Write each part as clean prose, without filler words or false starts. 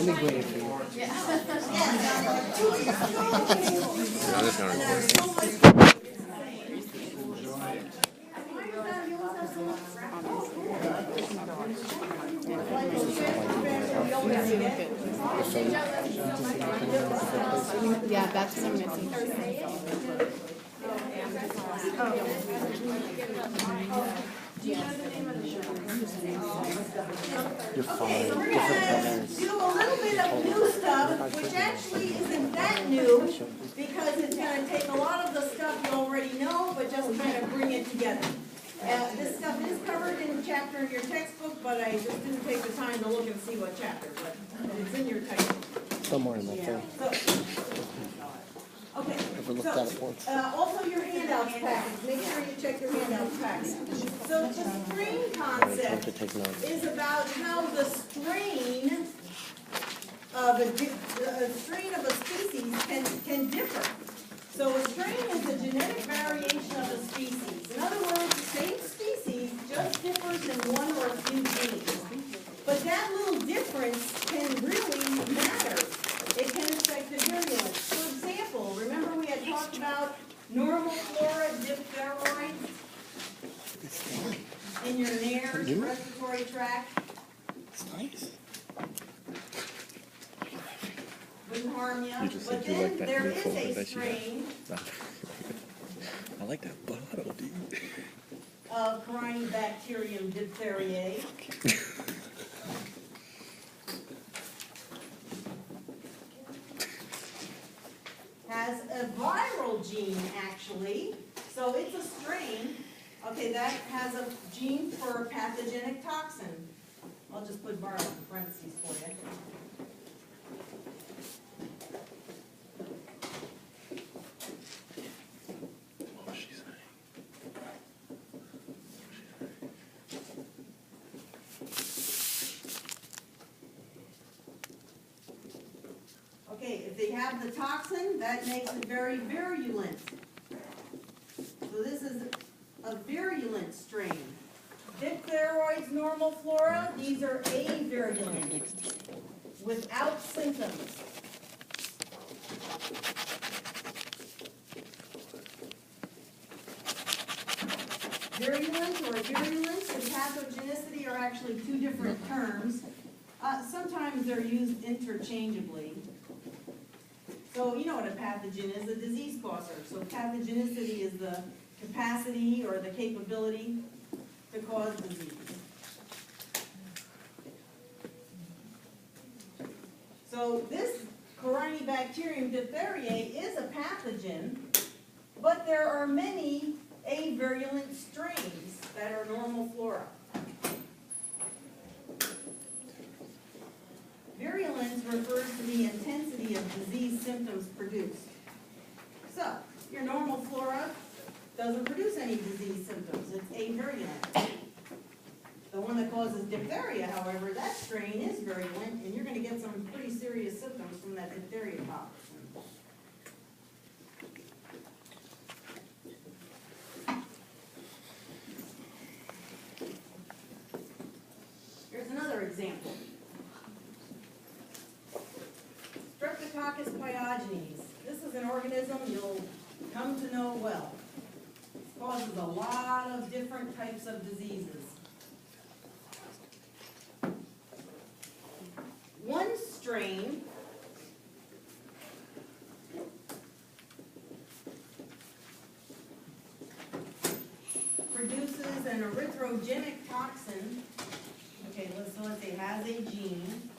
Let me grab it for you. Yeah. Yeah, that's what I'm missing. You're fine. So we're going to do a little bit of new stuff, which actually isn't that new, because it's going to take a lot of the stuff you already know, but just kind of bring it together. This stuff is covered in the chapter in your textbook, but I just didn't take the time to look and see what chapter, but it's in your textbook. Somewhere in my phone. Okay. Never looked at it once. Also your handouts package. Make sure you check your handouts package. So the strain concept is about how the strain of a species can differ. So a strain is a genetic variation of a species. In other words, the same species just differs in one or a few genes. But that little difference can really matter. It can affect the virulence. For example, remember we had talked about normal flora diphtheroids in your nares, respiratory tract? It's nice. Wouldn't harm you. You just But said you then like that there new is folder a that you strain I like that bottle, dude. of Corynebacterium diphtheriae. Has a viral gene, actually. So it's a strain, okay, that has a gene for a pathogenic toxin. I'll just put viral in parentheses for you. What was she saying? Okay, if they have the toxin, that makes it very virulent. So this is a virulent strain. Diphtheroids, normal flora, these are avirulent, without symptoms. Virulent or virulence and pathogenicity are actually two different terms. Sometimes they're used interchangeably. So you know what a pathogen is, a disease causer. So pathogenicity is the capacity or the capability to cause disease. So this Corynebacterium diphtheriae is a pathogen, but there are many avirulent strains that are normal flora. Virulence refers to the intensity of disease symptoms produced. So, your normal flora doesn't produce any disease symptoms. It's avirulent. The one that causes diphtheria, however, that strain is virulent, and you're going to get some pretty serious symptoms from that diphtheria toxin. Here's another example. Streptococcus pyogenes. This is an organism you'll come to know well. It causes a lot of different types of diseases. One strain produces an erythrogenic toxin. Okay, let's say it has a gene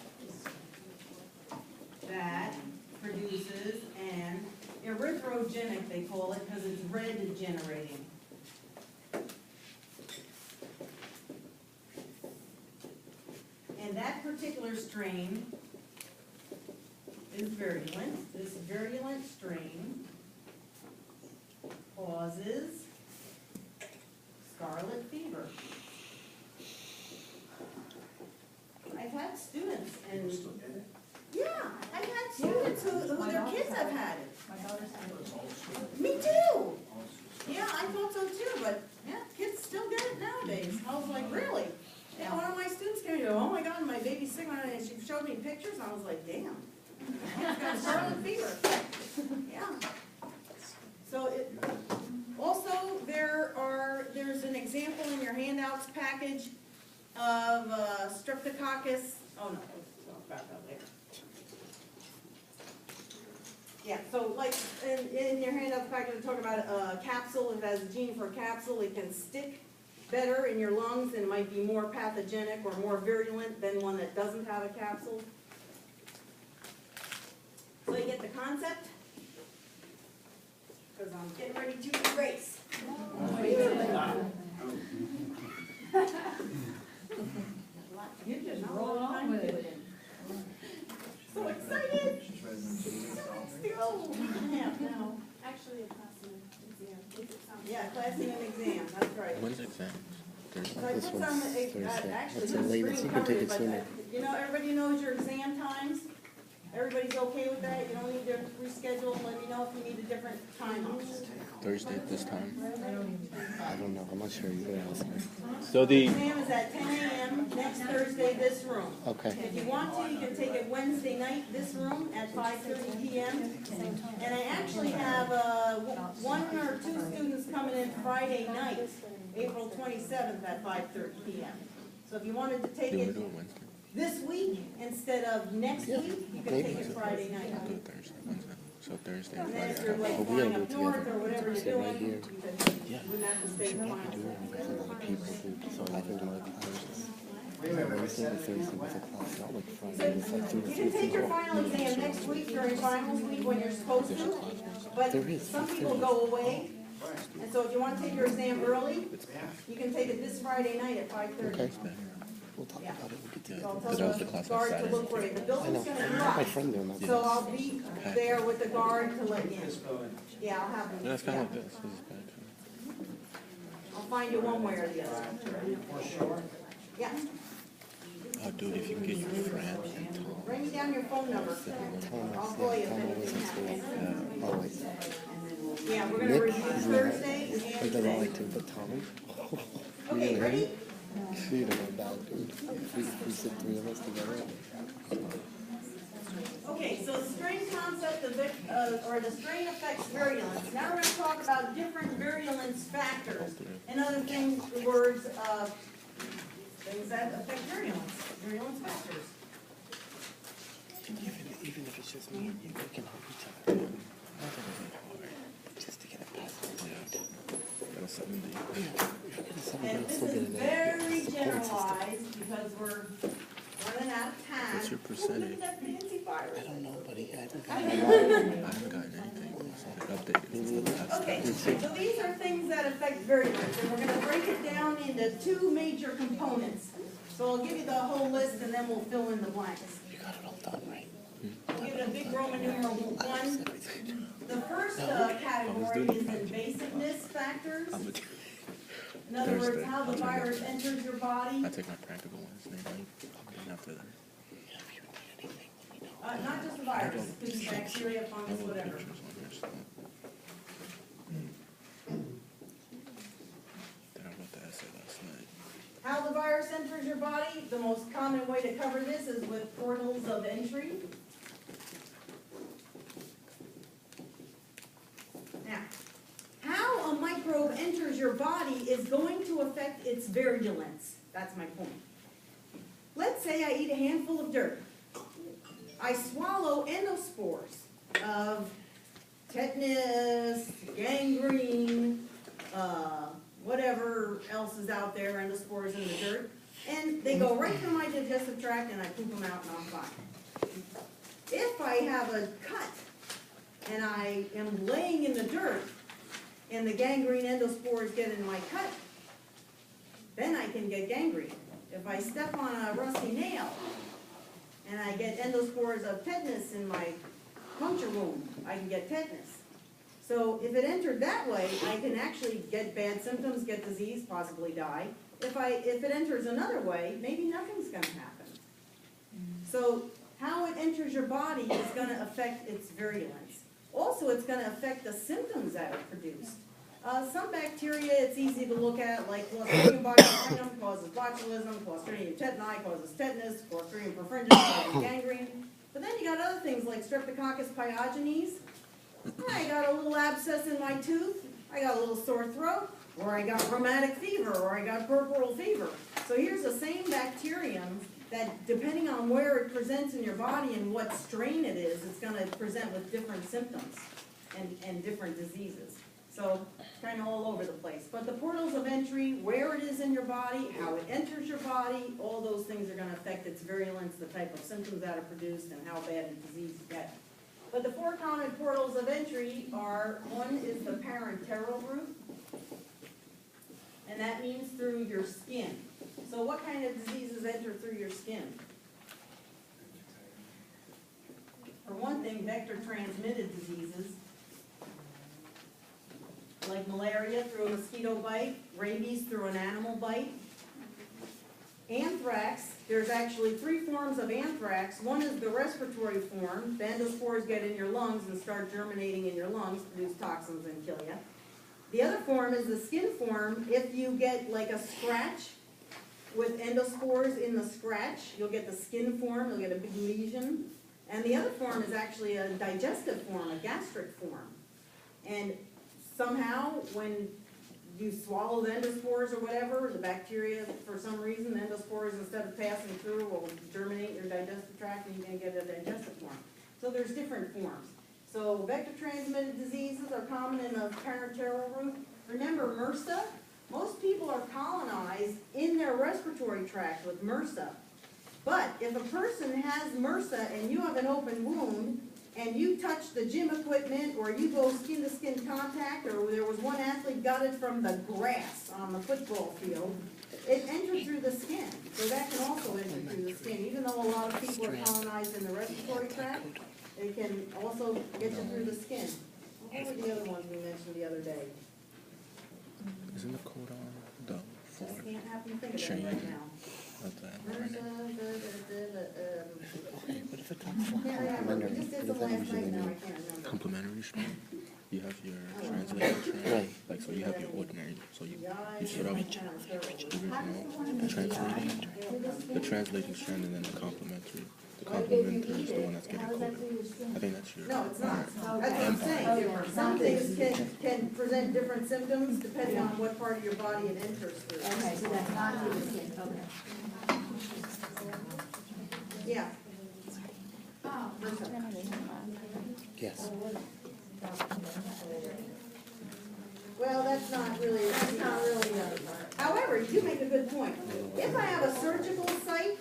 that produces an erythrogenic, they call it, because it's red generating. And that particular strain is virulent. This virulent strain causes scarlet fever. I've had students, and yeah, I've had students who their kids have had it. My daughter's had it. Me too. Yeah, I thought so too, but yeah, kids still get it nowadays. I was like, really? And one of my students came to, oh my God, my baby's sick, and she showed me pictures, and I was like, damn. It's got scarlet fever. Yeah. So also, there's an example in your handouts package of streptococcus, oh no, I'll talk about that later. Yeah, so like in your handouts package, I talk about a capsule. If it has a gene for a capsule, it can stick better in your lungs and might be more pathogenic or more virulent than one that doesn't have a capsule. So you get the concept? Because I'm getting ready to erase. You just roll on with it. So excited! Still. Yeah, no. Actually, a class exam. Yeah, classing and exam, that's right. When's exam? Thursday. So I This put one's some, Thursday. actually, That's the the latest. screen You can take covered it it, but, sooner. you know, everybody knows your exam times? Everybody's okay with that? You don't need to reschedule, let me know if you need a different time option. Thursday at this time. I don't know. I'm not sure either. So the Exam is at 10 a.m. next Thursday, this room. Okay. If you want to, you can take it Wednesday night, this room, at 5:30 p.m. And I actually have one or two students coming in Friday night, April 27th at 5:30 p.m. So if you wanted to take you want it to do it Wednesday? this week instead of next week, you can take it Friday night. I'll do it Thursday, Wednesday. So Thursday and And then if Friday. you're like Oh, we flying gotta up do it north together. or whatever you're Sit right doing, here. you wouldn't have to stay Should in not be class. doing it on the paper food. So I think my classes. Wednesday to Thursday was a class, not like Friday. It's like 2 or You 3 can take your people. final exam next week during finals week when you're supposed to, but There is. some people go away. And so if you want to take your exam early, you can take it this Friday night at 5:30. Okay. We'll talk about it. We'll get So together. I'll Because that tell was the the class on guard to Saturday. look for you. The I know. building's gonna be My locked, friend doing that. so I'll be there with the guard to let you in. Yeah, I'll have them. Yeah, it's kind yeah. of like this. This is bad. I'll find you one way or the other. Yeah, Oh, dude, if you can get your friend and Tom. write me down your phone number. I'll call you if anything happens. Always. Yeah, we're gonna Nick review is Thursday I and don't today. like to, but Tommy. Okay, ready? You know about dude. If we sit 3 of us together. Okay, so the strain concept of it, or the strain affects virulence. Now we're gonna talk about different virulence factors. In other things, the words, things that affect virulence factors. Even if it's just me and you, we can help each other. Just to get it past the Got a 70. And this is very generalized because we're running out of time. What's your Look percentage? at that fancy virus. I don't know, buddy. I haven't I haven't gotten anything. It's like updated since the last Okay, time. so these are things that affect virulence, and we're gonna break it down into two major components. So I'll give you the whole list and then we'll fill in the blanks. You got it all done, right? I'll give it a big Roman numeral 1. The first category is invasiveness factors. I'm a- In other words, Thursday. how the virus enters your body. I take my practical Wednesday night. And after that, Not just the virus, could be bacteria, I fungus, have whatever. pictures on here. So. Then I wrote the essay last night. How the virus enters your body, the most common way to cover this is with portals of entry. Now, how a microbe enters your body is going to affect its virulence. That's my point. Let's say I eat a handful of dirt. I swallow endospores of tetanus, gangrene, whatever else is out there, endospores in the dirt, and they go right through my digestive tract and I poop them out and I'm fine. If I have a cut and I am laying in the dirt and the gangrene endospores get in my cut, then I can get gangrene. If I step on a rusty nail and I get endospores of tetanus in my puncture wound, I can get tetanus. So if it entered that way, I can actually get bad symptoms, get disease, possibly die. If it enters another way, maybe nothing's gonna happen. So how it enters your body is gonna affect its virulence. Also, it's gonna affect the symptoms that are produced. Some bacteria, it's easy to look at, like Clostridium botulinum causes botulism, Clostridium tetani causes tetanus, Clostridium perfringens causes gangrene. But then you got other things like Streptococcus pyogenes. I got a little abscess in my tooth, I got a little sore throat, or I got rheumatic fever, or I got puerperal fever. So here's the same bacterium that, depending on where it presents in your body and what strain it is, it's going to present with different symptoms and different diseases. So kind of all over the place. But the portals of entry, where it is in your body, how it enters your body, all those things are going to affect its virulence, the type of symptoms that are produced, and how bad a disease you get. But the 4 common portals of entry are, one is the parenteral route, and that means through your skin. So what kind of diseases enter through your skin? For one thing, vector-transmitted diseases, like malaria through a mosquito bite, rabies through an animal bite. Anthrax, there's actually 3 forms of anthrax. One is the respiratory form. The endospores get in your lungs and start germinating in your lungs, produce toxins and kill you. The other form is the skin form. If you get like a scratch with endospores in the scratch, you'll get the skin form, you'll get a big lesion. And the other form is actually a digestive form, a gastric form. And somehow, when you swallow the endospores or whatever, the bacteria, for some reason, the endospores, instead of passing through, will germinate in your digestive tract and you can get a digestive form. So there's different forms. So vector-transmitted diseases are common in the parenteral route. Remember MRSA? Most people are colonized in their respiratory tract with MRSA. But if a person has MRSA and you have an open wound, and you touch the gym equipment, or you go skin-to-skin contact, or there was one athlete got it from the grass on the football field, it entered through the skin. So that can also enter through the skin. Even though a lot of people are colonized in the respiratory tract, it can also get you through the skin. What were the other ones we mentioned the other day? Isn't the codon the Just for can't happen to think of chain that right now. of the MRSA, But if it's not for yeah, we complementary, just did what does some that last usually night, now I mean? can't remember. complementary strain? You have your translated strain. Right. Like, so you have your ordinary. So you set up the original, the translating, the translating strand, and then the complementary. The complementary is the one that's getting coded. I think that's your. No, it's not. That's what I'm saying. Some things can present different symptoms depending on what part of your body it enters through. Okay, so that's not through the skin, okay. Yeah. Yes. Well, that's not really. However, you do make a good point. If I have a surgical site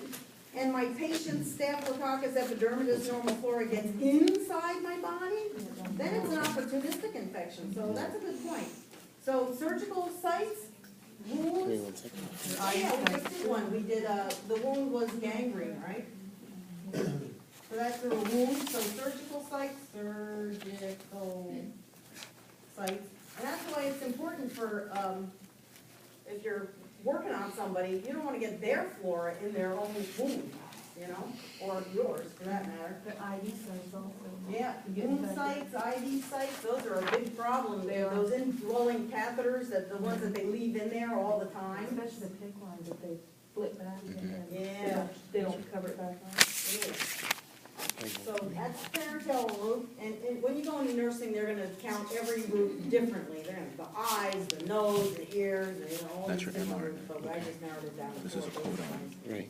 and my patient's Staphylococcus epidermidis normiflora gets inside my body, then it's an opportunistic infection. So that's a good point. So surgical sites, Give me wounds. 1 second. Oh, yeah, we just did one. We did, the wound was gangrene, right? So that's through a wound, so surgical sites. And that's why it's important for, if you're working on somebody, you don't wanna get their flora in their own wound, you know, or yours, for that matter. The IV cells also. Yeah, wound sites, IV sites, those are a big problem. Those indwelling catheters, the ones that they leave in there all the time. Especially the pig ones that they flip back and Yeah. they don't cover it back on. So that's the parenteral route, and when you go into nursing, they're gonna count every route differently. They're gonna have the eyes, the nose, the ears, you know, all That's these your different MRNA, routes, but I okay. just narrowed it down to This is a 4 codon. Right.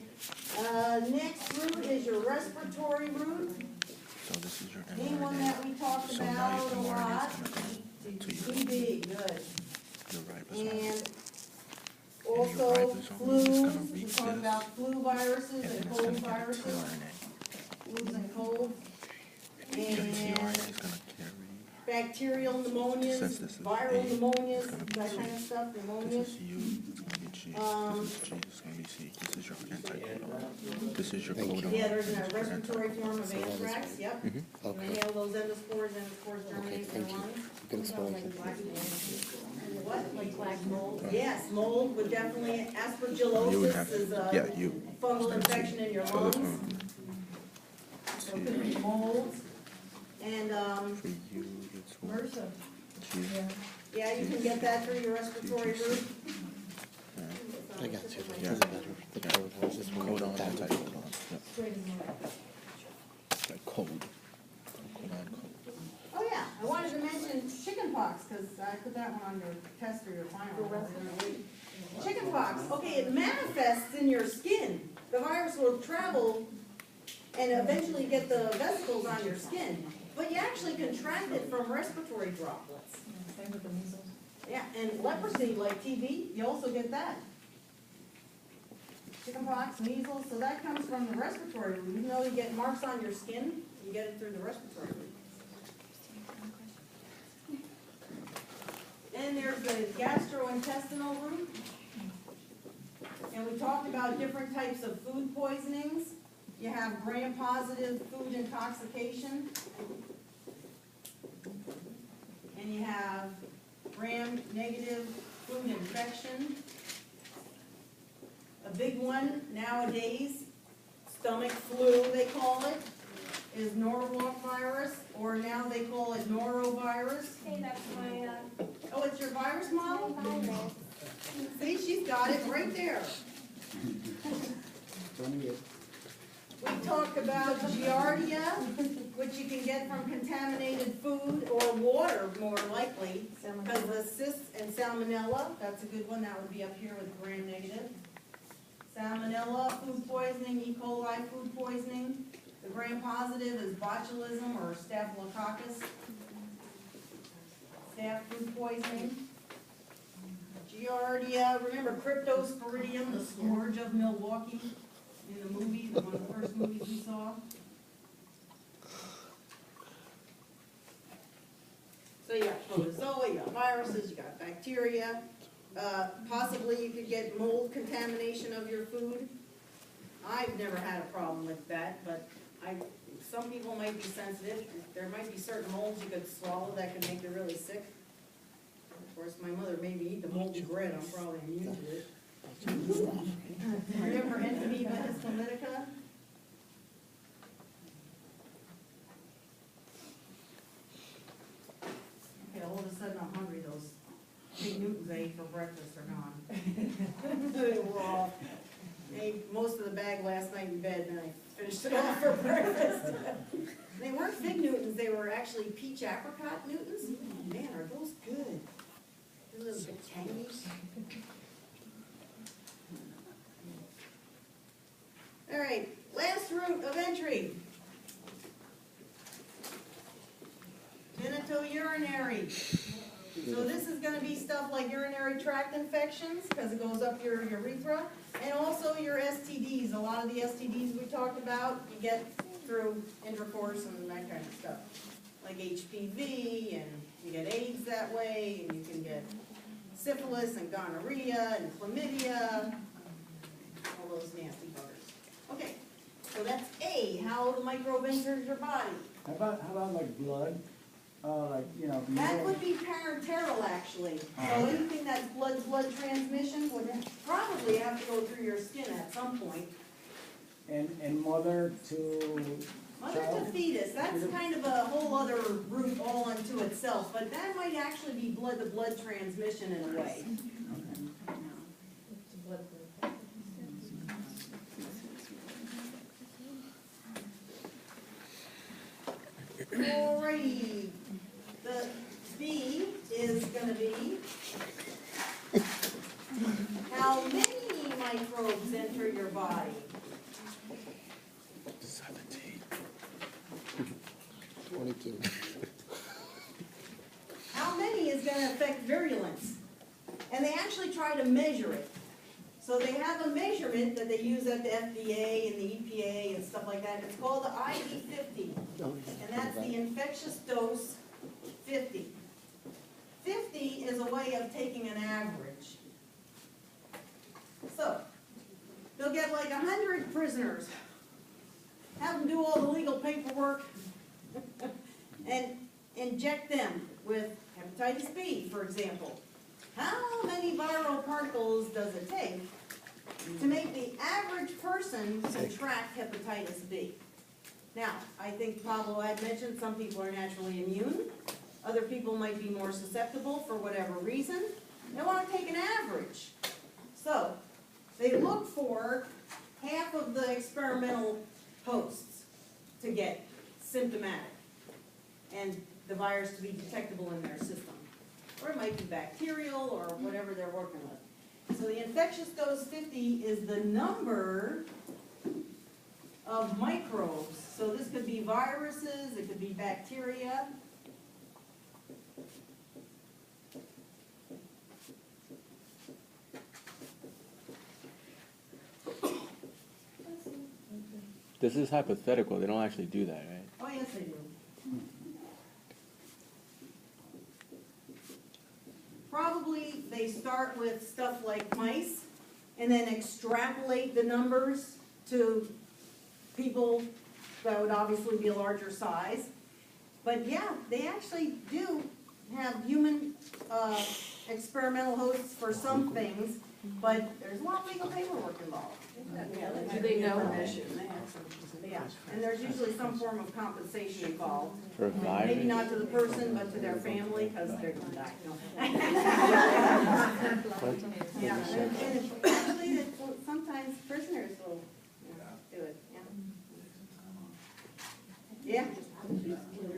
Next route is your respiratory route, So this is your main one mRNA. that we talked So now about your a mRNA lot. is gonna go to your TB, good. ribosome. And your also ribosome is flu, gonna we read talked this, about flu viruses And then and it's cold gonna get a viruses, tRNA. flus and colds. Your And tRNA is gonna carry. bacterial pneumonias, Since this is viral A, pneumonias, it's gonna be that G. kind of stuff, This pneumonias. is U, it's gonna be G. This is G, it's gonna be C. This is your anticodon. This is your codon. Yeah, there's a This is your respiratory anticodon. form of anthrax, yep. Mhm. You Okay. inhale those endospores germinate in thank your you. lungs. You can explain it. What? Like black mold. Yes, mold would definitely, You would aspergillosis have, is yeah, a you. fungal infection in your So lungs. this one, So it could be molds. And, for you, it's what? MRSA. G. Yeah. Yeah, you can get that through your respiratory route. I got you. It Yeah. doesn't matter. The code, I was just wondering Code on, what that type was. code on. Yeah. Straight as mud. Like code. Code on code. Oh, yeah, I wanted to mention chickenpox, because I put that one on your test or your final. Chickenpox, okay, it manifests in your skin. The virus will travel and eventually get the vesicles on your skin. But you actually contract it from respiratory droplets. Same with the measles. Yeah, and leprosy, like TB, you also get that. Chickenpox, measles, so that comes from the respiratory route. Even though you get marks on your skin, you get it through the respiratory route. Then there's the gastrointestinal route. And we talked about different types of food poisonings. You have gram-positive food intoxication. And you have gram-negative food infection. A big one nowadays, stomach flu they call it, is Norwalk virus, or now they call it norovirus. Hey, that's my, Oh, it's your virus model? virus. See, she's got it right there. We talked about Giardia, which you can get from contaminated food or water, more likely, because the cysts and salmonella, that's a good one, that would be up here with gram-negative. Salmonella, food poisoning, E. coli, food poisoning. The gram-positive is botulism or staphylococcus. Staph food poisoning. Giardia, remember Cryptosporidium, the scourge of Milwaukee, in the movie, one of the first movies we saw. So you got protozoa, you got viruses, you got bacteria. Possibly you could get mold contamination of your food. I've never had a problem with that, but some people might be sensitive. There might be certain molds you could swallow that could make you really sick. Of course, my mother made me eat the moldy bread, I'm probably immune to it. Remember Entamoeba histolytica? Okay, all of a sudden I'm hungry, those big Newtons I ate for breakfast are gone. They were all, I ate most of the bag last night in bed, and I finished it off for breakfast. They weren't Fig Newtons, they were actually peach apricot Newtons. Man, are those good. They're a little bit tangy. All right, last route of entry. Genitourinary. So this is gonna be stuff like urinary tract infections, because it goes up your urethra, and also your STDs. A lot of the STDs we talked about, you get through intercourse and that kind of stuff. Like HPV, and you get AIDS that way, and you can get syphilis and gonorrhea and chlamydia, all those nasty buggers. Okay, so that's A, how the microbe enters your body. How about like blood? Like, you know. That would be parenteral, actually. So anything that's blood transmission would probably have to go through your skin at some point. And mother to Mother to child? fetus, that's kind of a whole other route all unto itself, but that might actually be blood-to-blood transmission in a way. It's blood group. Alrighty, the B is gonna be how many microbes enter your body? 17. 22. How many is gonna affect virulence? And they actually try to measure it. So they have a measurement that they use at the FDA and the EPA and stuff like that. It's called the ID50. And that's the infectious dose 50. 50 is a way of taking an average. So, they'll get like 100 prisoners, have them do all the legal paperwork, and inject them with hepatitis B, for example. How many viral particles does it take to make the average person contract hepatitis B? Now, I think Pablo had mentioned some people are naturally immune. Other people might be more susceptible for whatever reason. They want to take an average. So they look for half of the experimental hosts to get symptomatic and the virus to be detectable in their system. Or it might be bacterial or whatever they're working with. So the infectious dose 50 is the number of microbes. So this could be viruses, it could be bacteria. This is hypothetical. They don't actually do that, right? Oh, yes, they do. Probably they start with stuff like mice and then extrapolate the numbers to people that would obviously be a larger size. But yeah, they actually do have human experimental hosts for some things, but there's a lot of legal paperwork involved. Do they know? Yeah, and there's usually some form of compensation involved. For a virus? Maybe not to the person, but to their family, because they're gonna die. No. Yeah, and actually, sometimes prisoners will do it, yeah. Yeah.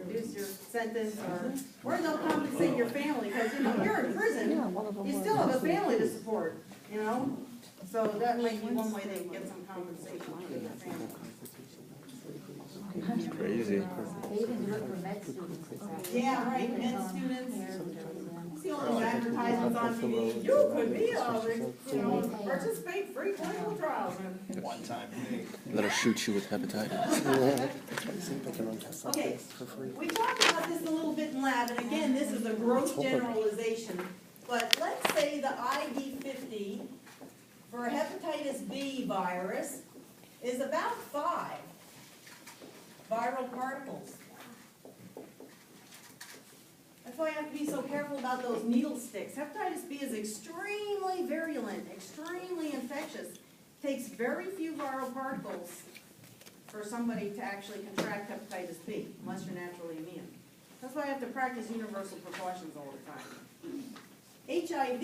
Reduce your sentence, or they'll compensate your family, because, you know, you're in prison, you still have a family to support, you know? So that might be one way they can get some compensation from their family. It's crazy. They even look for med students. Yeah, right, med students. I see all those advertisements on TV, you could be participate free clinical trials. Let us shoot you with hepatitis. See if they can run tests like Okay, this for free. we talked about this a little bit in lab, and again, this is a gross generalization, but let's say the ID50 for a hepatitis B virus is about 5 viral particles. That's why you have to be so careful about those needle sticks. Hepatitis B is extremely virulent, extremely infectious. Takes very few viral particles for somebody to actually contract hepatitis B, unless you're naturally immune. That's why I have to practice universal precautions all the time. HIV,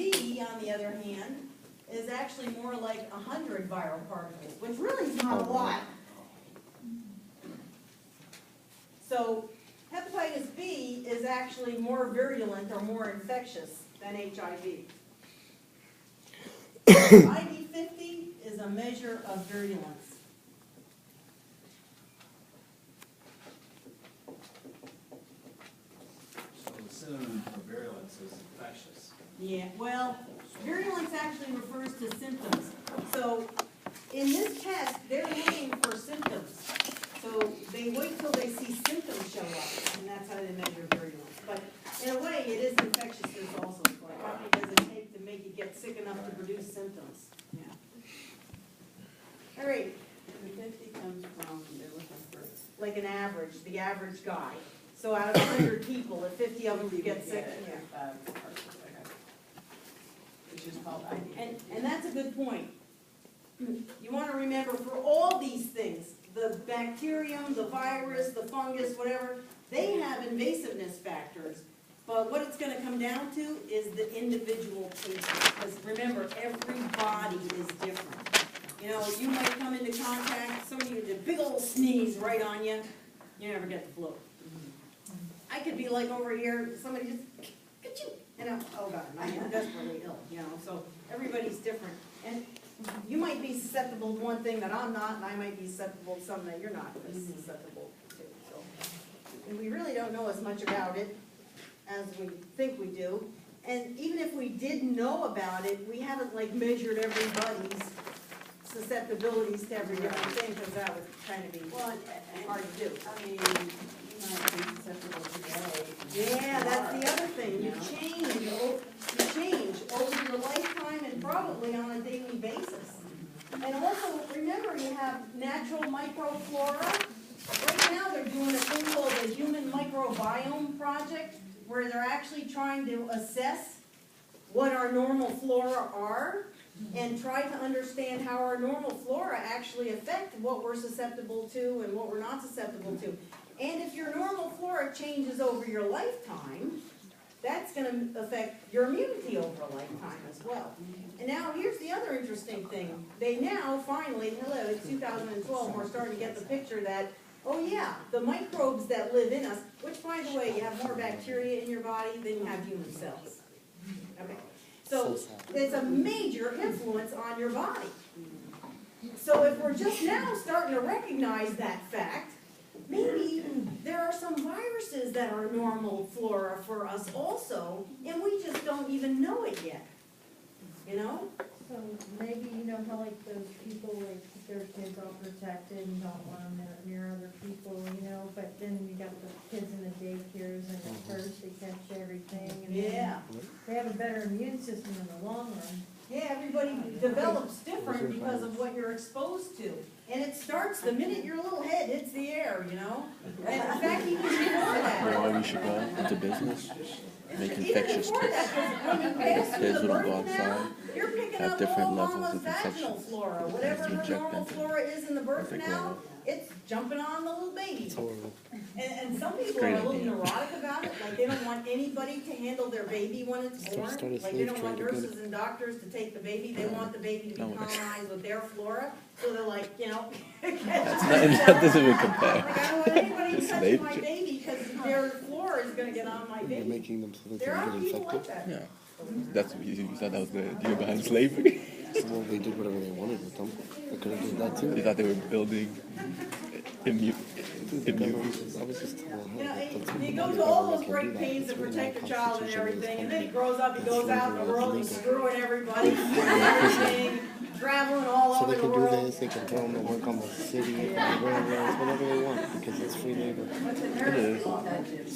on the other hand, is actually more like 100 viral particles, which really is not a lot. So hepatitis B is actually more virulent or more infectious than HIV. ID50 is a measure of virulence. So the synonym for virulence is infectious. Yeah, well, virulence actually refers to symptoms. So in this test, they're looking for symptoms. So they wait till they see symptoms show up, and that's how they measure virulence. But in a way, it is infectious. There's also, like, how many does it take to make you get sick enough to produce symptoms? Yeah. All right. The 50 comes from, they're looking for. Like an average, the average guy. So out of 100 people, if 50 of them get sick, yeah. Which is called ID. And that's a good point. You want to remember, for all these things, the bacterium, the virus, the fungus, whatever, they have invasiveness factors. But what it's going to come down to is the individual patient. Because remember, every body is different. You know, you might come into contact, somebody with a big old sneeze right on you, you never get the flu. I could be like over here, somebody just, ka-choo, you know, oh God, I'm desperately ill, you know, so everybody's different. And you might be susceptible to one thing that I'm not, and I might be susceptible to something that you're not susceptible to. So, and we really don't know as much about it as we think we do. And even if we did know about it, we haven't like measured everybody's susceptibilities to every different thing, because that would kind of be hard to do. I mean, you might be susceptible today. Yeah, that's the other thing. You change over your lifetime and probably on a daily basis. And also, remember, you have natural microflora. Right now, they're doing a thing called the Human Microbiome Project, where they're actually trying to assess what our normal flora are and try to understand how our normal flora actually affect what we're susceptible to and what we're not susceptible to. And if your normal flora changes over your lifetime, that's gonna affect your immunity over a lifetime as well. And now, here's the other interesting thing. They now finally, hello, it's 2012, we're starting to get the picture that, oh yeah, the microbes that live in us, which by the way, you have more bacteria in your body than you have human cells. Okay, so it's a major influence on your body. So if we're just now starting to recognize that fact, maybe there are some viruses that are normal flora for us also, and we just don't even know it yet. You know? So maybe, you know, how like those people, like, keep their kids all protected and don't want them near other people, you know, but then you got the kids in the daycares and at first they catch everything. And then Yeah. they have a better immune system in the long run. Yeah, everybody develops different because of what you're exposed to. And it starts the minute your little head hits the air, you know? And in fact, even before You know that. why we should go into business? Make Even infectious before kits. that, 'cause when you pass through Kids the will birth go canal, outside, you're picking have up different all levels mama's of vaginal infections. flora. As Whatever you her inject normal them, flora is in the birth as they grow canal, up. it's jumping on the little baby. It's horrible. And some people are Great a little idea. neurotic about it, like they don't want anybody to handle their baby when it's So born. start a Like they slave don't want trade again. nurses and doctors to take the baby, they want the baby to No, be it's- colonized with their flora. So they're like, you know. That doesn't even compare. Like I don't want anybody It's touching slave my trade. baby because their flora is gonna get on my You're baby. making them so that they There are don't get people like infected. that. Yeah. That's you thought that was the idea behind slavery. Well, they did whatever they wanted with them. They could have did that You too. thought they were building immune. The government, I was just telling You know, her, that's what you the go government to all those can do great that. pains It's to written in protect the your child and Constitution of this everything, and then he country. grows up, he goes out in the world and Slavery is screwing everybody, and everything, traveling all So over they the can do world. this, they can throw them to work on the city, on the railroads, whatever they want, because it's free labor. It is.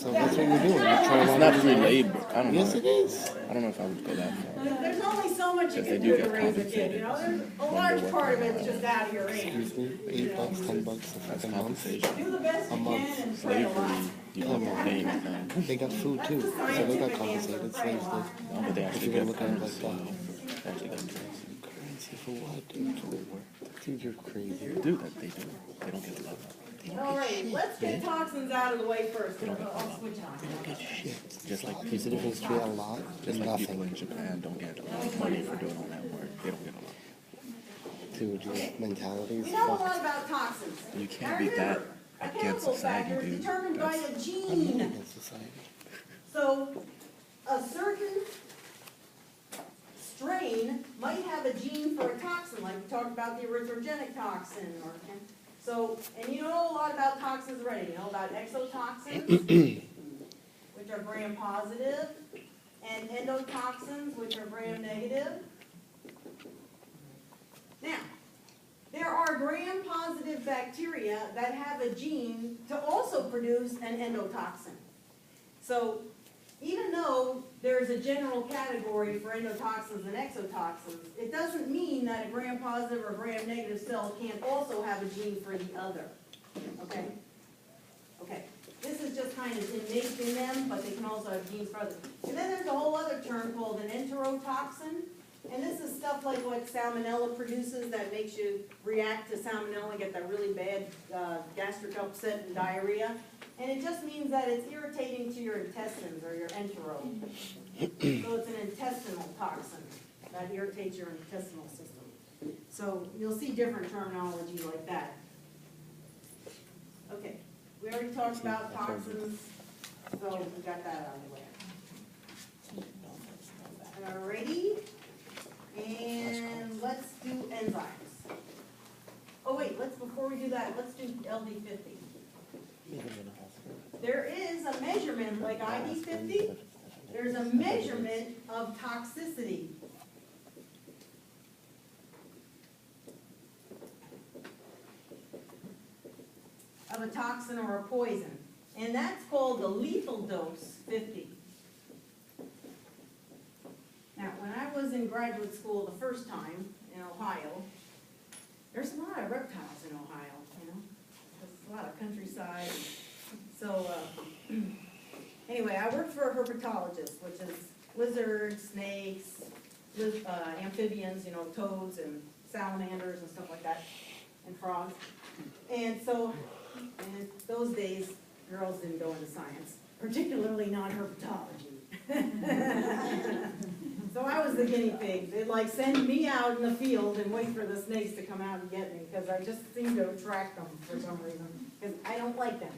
So that's what you're doing. You're trying It's not free labor. I don't know. Yes, it is. I don't know if I would go that far. There's only so much you Because they can do do to get raise a kid, you know, there's a large part of it's just out of your hands. Excuse me, $8, $10 a That's fucking month. compensation. Do the best A you month. can and pray a lot. Slavery, you don't pay anything. They got food too, so they got compensated. Slaves did. No, but they If actually you're get gonna look at it like currency. that. They actually get currency. Currency for what, dude? For what? Dude, you're crazy. They do that. They do. They don't get love. All right, let's get toxins out of the way first, and I'll switch on. Just like There's a people, difference between a lot just and like people in nothing. Japan don't get a lot of money for doing all that work. They don't get a lot. Dude, your mentality is We know a fucked. lot about toxins. You can't Now be that remember, a against chemical society, factor is dude. determined by That's- a I'm gene. not against society. So, a certain strain might have a gene for a toxin, like we talked about the erythrogenic toxin, or, so, and you know a lot about toxins already, you know about exotoxins, which are gram-positive, and endotoxins, which are gram-negative. Now, there are gram-positive bacteria that have a gene to also produce an endotoxin. So, even though there's a general category for endotoxins and exotoxins, it doesn't mean that a gram-positive or gram-negative cell can't also have a gene for the other, okay? Okay, this is just kind of innate in them, but they can also have genes for others. And then there's a whole other term called an enterotoxin, and this is stuff like what salmonella produces that makes you react to salmonella and get that really bad gastric upset and diarrhea. And it just means that it's irritating to your intestines or your entero. So it's an intestinal toxin that irritates your intestinal system. So you'll see different terminology like that. Okay, we already talked about toxins, so we got that out of the way. Alrighty, and let's do enzymes. Oh wait, before we do that, let's do LD50. There is a measurement, like ID50, there's a measurement of toxicity. Of a toxin or a poison, and that's called the lethal dose 50. Now, when I was in graduate school the first time in Ohio, there's a lot of reptiles in Ohio, you know, there's a lot of countryside. So, anyway, I worked for a herpetologist, which is lizards, snakes, amphibians, you know, toads and salamanders and stuff like that, and frogs. And so, in those days, girls didn't go into science, particularly not herpetology. So I was the guinea pig. They'd like send me out in the field and wait for the snakes to come out and get me, because I just seem to attract them for some reason, because I don't like them.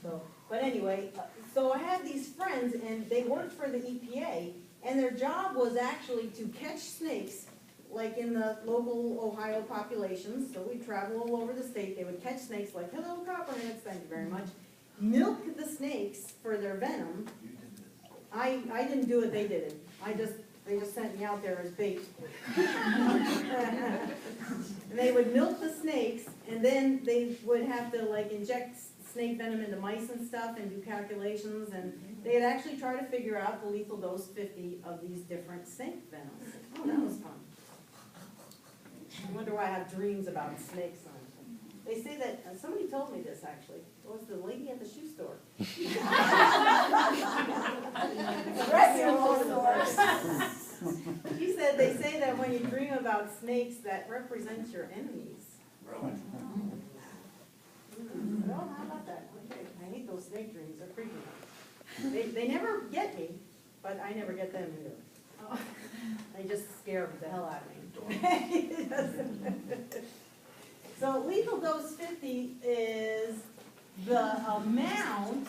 So, but anyway, so I had these friends, and they worked for the EPA, and their job was actually to catch snakes, like in the local Ohio populations. So we'd travel all over the state. They would catch snakes like, hello, copperheads, thank you very much. Milk the snakes for their venom. I didn't do it, they did it. They just sent me out there as bait. And they would milk the snakes, and then they would have to like inject snake venom into mice and stuff and do calculations, and they'd actually try to figure out the lethal dose 50 of these different snake venoms. Oh, that was fun. I wonder why I have dreams about snakes. They say that, somebody told me this actually, it was the lady at the shoe store. She said they say that when you dream about snakes, that represents your enemies. Well, how about that? Okay, I hate those snake dreams, they're freaking out. They never get me, but I never get them either. They just scare the hell out of me. So lethal dose 50 is the amount,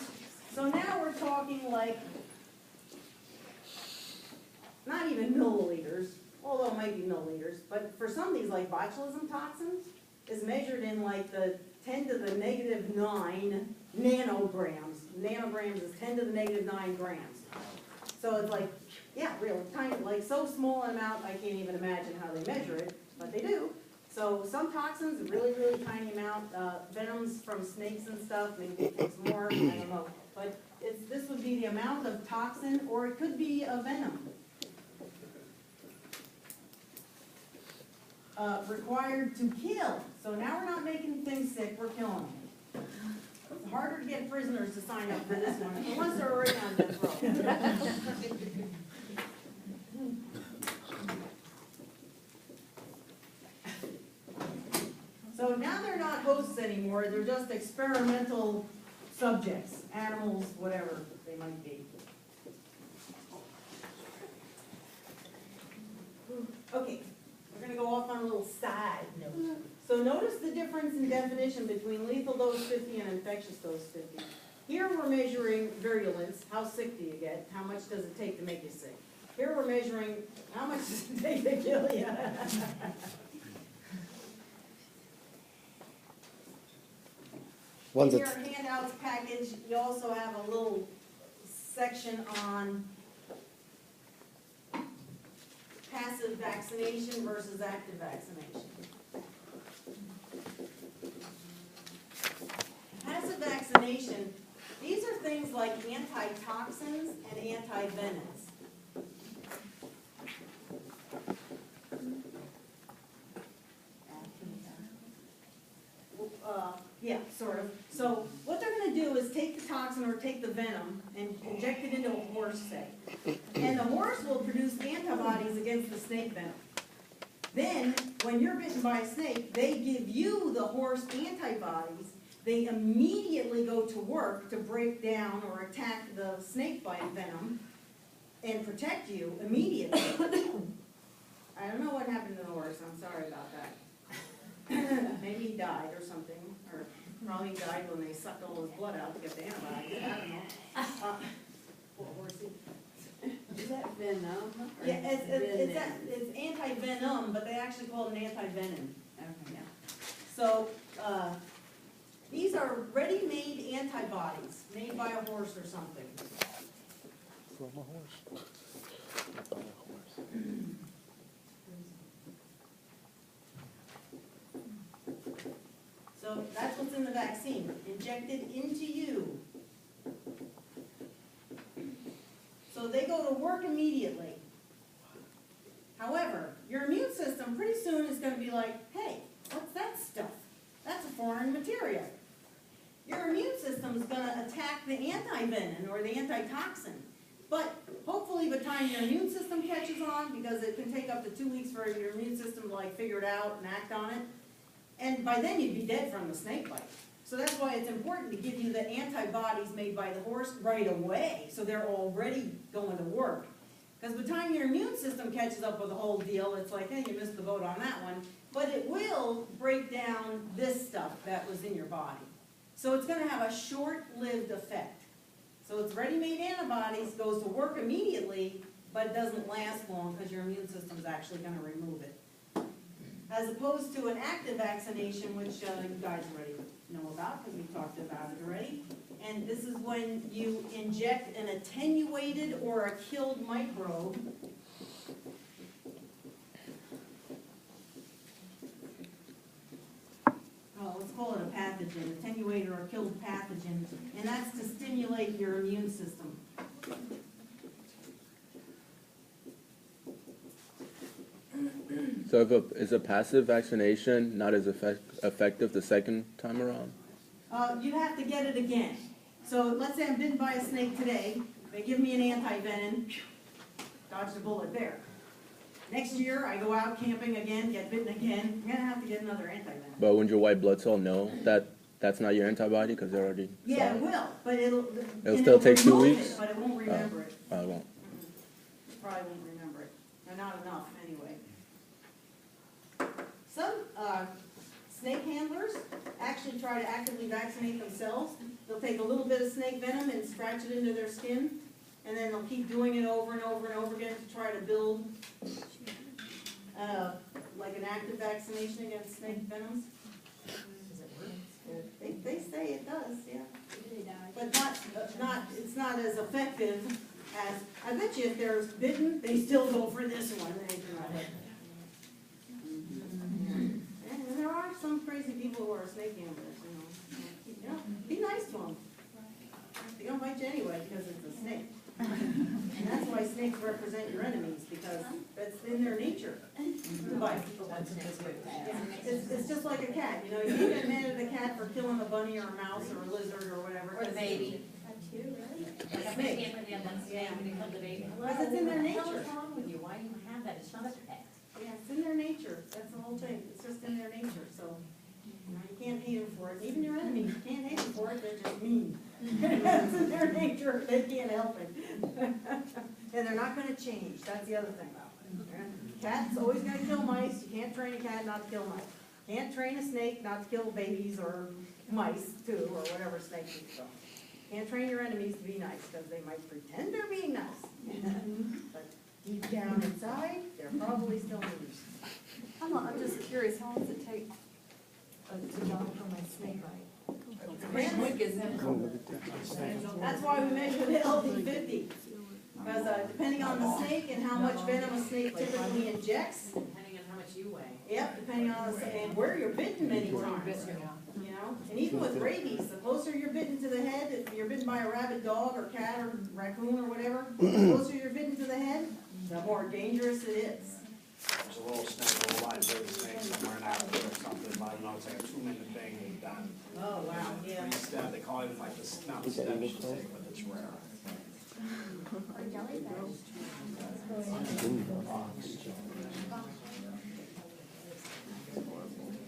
so now we're talking like, not even milliliters, although it might be milliliters, but for some of these like botulism toxins, is measured in like the 10 to the negative 9 nanograms. Nanograms is 10 to the negative 9 grams. So it's like, yeah, real tiny, like so small an amount, I can't even imagine how they measure it, but they do. So some toxins, a really, really tiny amount, venoms from snakes and stuff, maybe it's more, I don't know. But this would be the amount of toxin, or it could be a venom. Required to kill. So now we're not making things sick, we're killing them. It's harder to get prisoners to sign up for this one, unless they're already on death row. So now they're not hosts anymore, they're just experimental subjects, animals, whatever they might be. Okay, we're going to go off on a little side note. So notice the difference in definition between lethal dose 50 and infectious dose 50. Here we're measuring virulence, how sick do you get, how much does it take to make you sick. Here we're measuring how much does it take to kill you. In your handouts package, you also have a little section on passive vaccination versus active vaccination. Passive vaccination, these are things like antitoxins and antivenoms. Yeah, sort of. So what they're going to do is take the toxin or take the venom and inject it into a horse, say. And the horse will produce antibodies against the snake venom. Then, when you're bitten by a snake, they give you the horse antibodies. They immediately go to work to break down or attack the snake bite venom and protect you immediately. I don't know what happened to the horse. I'm sorry about that. Maybe he died or something, or probably died when they sucked all his blood out to get the antibodies. I don't know. Poor horsey. Is that venom? Yeah, it's anti-venom, but they actually call it an anti-venom. Okay. Yeah. So these are ready-made antibodies made by a horse or something. From a horse. By a horse. So that's what's in the vaccine, injected into you. So they go to work immediately. However, your immune system pretty soon is going to be like, hey, what's that stuff? That's a foreign material. Your immune system is going to attack the antivenom or the antitoxin. But hopefully by the time your immune system catches on, because it can take up to 2 weeks for your immune system to like figure it out and act on it, and by then you'd be dead from the snake bite. So that's why it's important to give you the antibodies made by the horse right away, so they're already going to work. Because by the time your immune system catches up with the whole deal, it's like, hey, you missed the boat on that one. But it will break down this stuff that was in your body. So it's going to have a short-lived effect. So it's ready-made antibodies, goes to work immediately, but it doesn't last long because your immune system's actually going to remove it. As opposed to an active vaccination, which you guys already know about because we've talked about it already. And this is when you inject an attenuated or a killed microbe. Oh, let's call it a pathogen, attenuated or killed pathogen, and that's to stimulate your immune system. So if is a passive vaccination not as effective the second time around? You have to get it again. So let's say I'm bitten by a snake today, they give me an anti-venom, dodge the bullet there. Next year, I go out camping again, get bitten again, I'm gonna have to get another anti-venom. But wouldn't your white blood cell know that that's not your antibody because they're already... Yeah, it will, but it'll still take 2 remove weeks? it, but it won't remember it. I won't. Probably won't remember it, or not enough anyway. Some snake handlers actually try to actively vaccinate themselves. They'll take a little bit of snake venom and scratch it into their skin, and then they'll keep doing it over and over and over again to try to build like an active vaccination against snake venoms. They say it does, yeah. But it's not as effective as, I bet you if they're bitten, they still go for this one. And there are some crazy people who are snake handlers, you know. Be nice to them. They don't bite you anyway because it's a snake. And that's why snakes represent your enemies, because that's in their nature to bite. Yeah. It's just like a cat, you know. You can't get mad at a cat for killing a bunny or a mouse or a lizard or whatever. Or the baby. A snake. Yeah, Because it's in their nature. What's wrong with you? Why do you have that? It's not a pet. Yeah, it's in their nature. That's the whole thing. It's just in their nature. So, you know, you can't hate them for it. Even your enemies, you can't hate them for it. They're just mean. That's in their nature. They can't help it. And they're not going to change. That's the other thing about it. Cat's always going to kill mice. You can't train a cat not to kill mice. Can't train a snake not to kill babies or mice, too, or whatever snakes do. So, can't train your enemies to be nice, because they might pretend they're being nice. But deep down inside, they're probably still mean. I'm just curious, how long does it take to die from a snake bite? How quick is that? That's why we measure the LD50. Because depending on the snake and how much venom a snake typically injects, Depending on how much you weigh. yep, depending on the, and where you're bitten many times. You know, and even with rabies, the closer you're bitten to the head, if you're bitten by a rabid dog or cat or raccoon or whatever, the closer you're bitten to the head, the more dangerous it is. There's a little snake, a little live baby snake somewhere in Africa or something, but you know, it's like a 2-minute thing and done. Oh, wow, yeah. They call it like the not the snake, but it's rare.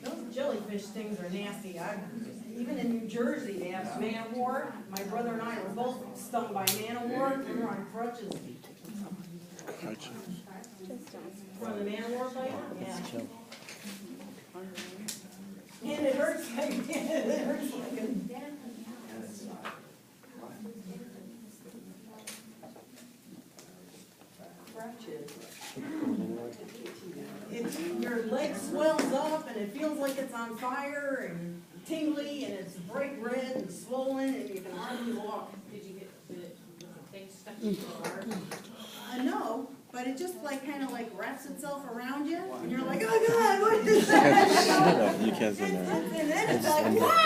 Those jellyfish things are nasty. Even in New Jersey, they have man-o-war. My brother and I were both stung by man-o-war. We were on crutches. From the man-o-war bite? Yeah. And it hurts like, it hurts like a... If your leg swells up and it feels like it's on fire and tingly and it's bright red and swollen and you can hardly walk. Did you get the thing stuck in your heart? No, but it just like kind of like wraps itself around you and you're like, oh God, what is that? You can't say that. And then it's like, wow!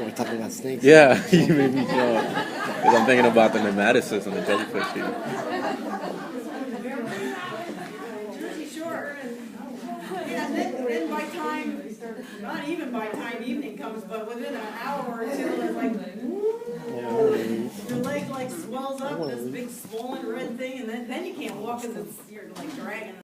We're talking about snakes. Yeah, you made me jump. Because I'm thinking about the nematocysts and the jellyfish here. Jersey Shore. Yeah, and then by time, not even by time evening comes, but within an hour or two, it's like, your leg like swells up, this big swollen red thing, and then you can't walk because you're like dragging